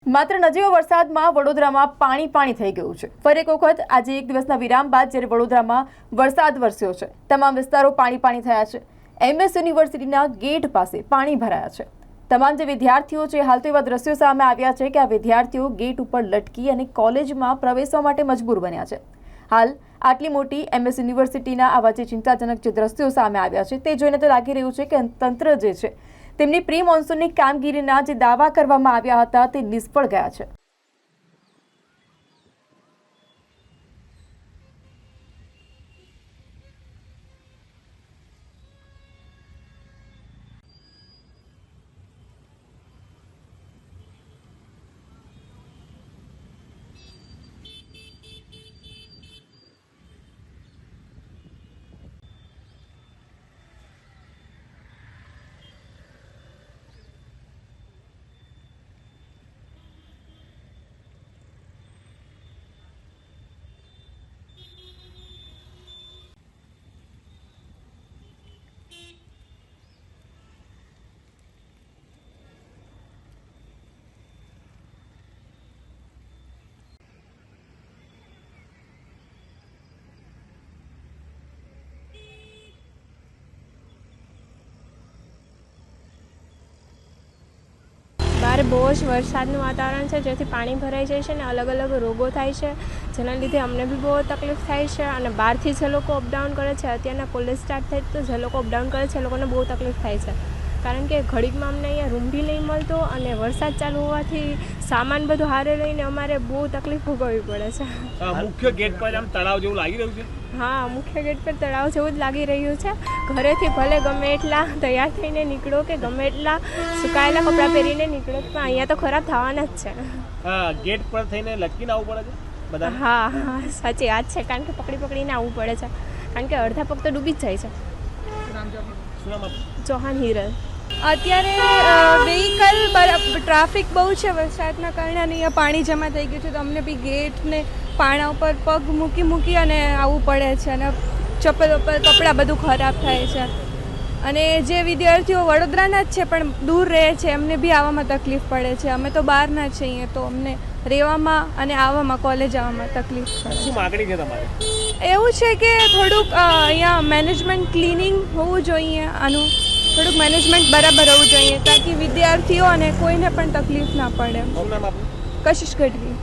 માત્ર નજીવો વરસાદમાં વડોદરામાં પાણી થઈ ગયું છે। ફરી એક વખત આજે એક દિવસના વિરામ બાદ જ્યારે વડોદરામાં વરસાદ વરસ્યો છે, તમામ વિસ્તારો પાણી થયા છે। એમએસ યુનિવર્સિટીના ગેટ પાસે પાણી ભરાયા છે। તમામ જે વિદ્યાર્થીઓ છે, હાલ તો એવા દ્રશ્યો સામે આવ્યા છે કે આ વિદ્યાર્થીઓ ગેટ ઉપર લટકી અને કોલેજમાં પ્રવેશવા માટે મજબૂર બન્યા છે। હાલ આટલી મોટી એમએસ યુનિવર્સિટીના આવા જે ચિંતાજનક જે દ્રશ્યો સામે આવ્યા છે તે જોઈને તો લાગી રહ્યું છે કે તંત્ર જે છે તેમની પ્રી મોન્સૂનની કામગીરીના જે દાવા કરવામાં આવ્યા હતા તે નિષ્ફળ ગયા છે। बारे बहुत ज वरसादનું વાતાવરણ છે, જેથી પાણી ભરાઈ જાય છે અને અલગ અલગ રોગો થાય છે, જેના લીધે અમને બી બહુ તકલીફ થાય છે। અને બહારથી જે લોકો અપડાઉન કરે છે, અત્યારના કોલેજ સ્ટાર્ટ થાય તો જે લોકો અપડાઉન કરે છે એ લોકોને બહુ તકલીફ થાય છે, કારણ કે ઘડીકમાં અમને અહીંયા રૂમ બી નહીં મળતો અને વરસાદ ચાલુ હોવાથી સામાન બધું હારે લઈને અમારે બહુ તકલીફ ભોગવવી પડે છે। મુખ્ય ગેટ પર આમ તળાવ જેવું લાગી રહ્યું છે? હા, મુખ્ય ગેટ પર તળાવ જેવું જ લાગી રહ્યું છે। ઘરેથી ભલે ગમે એટલા તૈયાર થઈને નીકળો કે ગમે એટલા સુકાયેલા કપડાં પહેરીને નીકળો, પણ અહીંયા તો ખરાબ થવાના જ છે। હા, ગેટ પર થઈને લટકીને આવવું પડે છે બધા? હા, સાચી વાત છે, કારણ કે પકડીને આવવું પડે છે, કારણ કે અડધા પગ તો ડૂબી જ જાય છે। શું નામ આપનું? ચૌહાણ હિરલ। અત્યારે વ્હીકલ ટ્રાફિક બહુ છે વરસાદના કારણે, અને અહીંયા પાણી જમા થઈ ગયું છે, તો અમને બી ગેટને પાણા ઉપર પગ મૂકી અને આવવું પડે છે, અને ચપ્પલ કપડાં બધું ખરાબ થાય છે। અને જે વિદ્યાર્થીઓ વડોદરાના જ છે પણ દૂર રહે છે એમને બી આવવામાં તકલીફ પડે છે। અમે તો બહારના જ છીએ, તો અમને રહેવામાં અને આવવામાં કોલેજ આવવામાં તકલીફ પડે। શું માગણી છે તમારે? એવું છે કે થોડુંક અહીંયા મેનેજમેન્ટ ક્લિનિંગ હોવું જોઈએ, આનું થોડુંક મેનેજમેન્ટ બરાબર હોવું જોઈએ, તાકી વિદ્યાર્થીઓ અને કોઈને પણ તકલીફ ના પડે। શું નામ આપનું? કશિશ ગઢવી।